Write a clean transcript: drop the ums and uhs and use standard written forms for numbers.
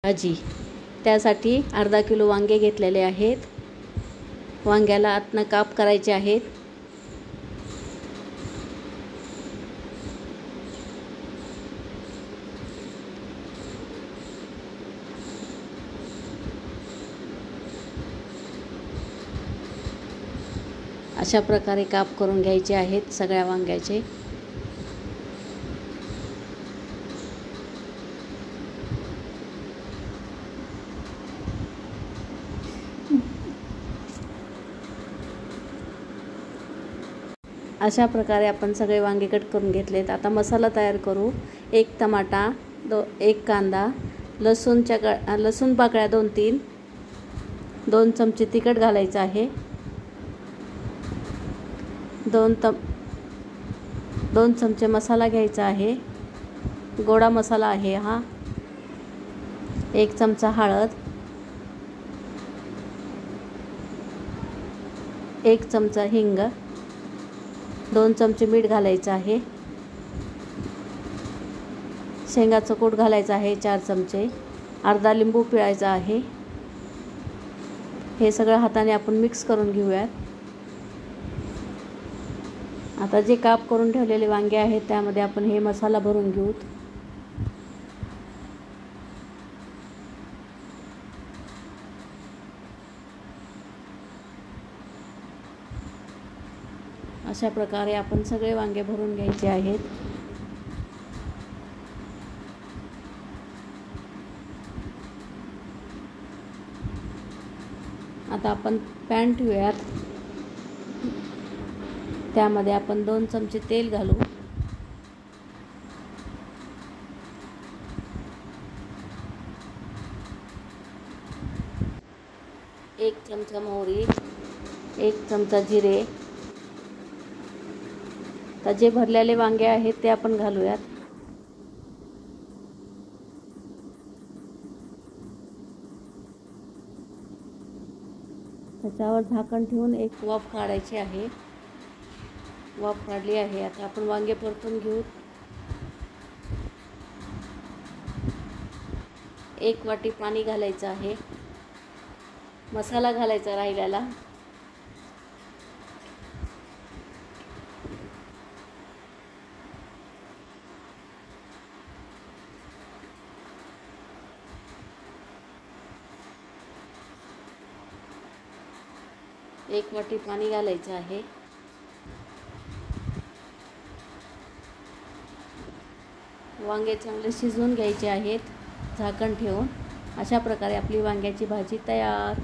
भाजी त्यासाठी अर्धा किलो वांगे घेतलेले आहेत. वांग्याला आतनं काप करायचे आहेत. अशा प्रकारे काप करून घ्यायचे आहेत सगळ्या वांग्याचे. अशा प्रकारे आपण सगळे वांगे कट करून घेतलेत. आता मसाला तयार करू. 1 टमाटा, 1 कांदा, लसूण पाकळ्या 2-3, 2 चमचे तिखट घालायचं आहे. 2 चमचे मसाला घ्यायचा आहे. गोडा मसाला आहे हा. 1 चमचा हळद, 1 चमचा हिंग, 2 चमचे मीठ घालायचं आहे. शेंगाचं कूट घालायचं आहे 4 चमचे. अर्धा लिंबू पिळायचा आहे. हे सगळं हाताने आपण मिक्स करून घेऊयात. आता जे काप करून ठेवलेले वांगे आहेत त्यामध्ये आपण हे मसाला भरून घेऊ. अशा प्रकारे आपण सगळे वांगे भरून घ्यायचे आहेत. आता आपण पॅन ठेवूयात. त्यामध्ये आपण 2 चमचे तेल घालू. एक चमचा मोहरी, 1 चमचा जिरे. तर जे भरलेले वांगे आहेत ते आपण घालूयात. त्याच्यावर झाकण ठेवून एक वाफ काढायची आहे. वाफ काढली आहे. आता आपण वांगे परतून घेऊ. 1 वाटी पाणी घालायचं आहे. मसाला घालायचा राहिलेला. एक वाटी पाणी घालायचं आहे. वांगे चांगले शिजवून घ्यायचे आहेत झाकण ठेवून. अशा प्रकारे आपली वांग्याची भाजी तयार.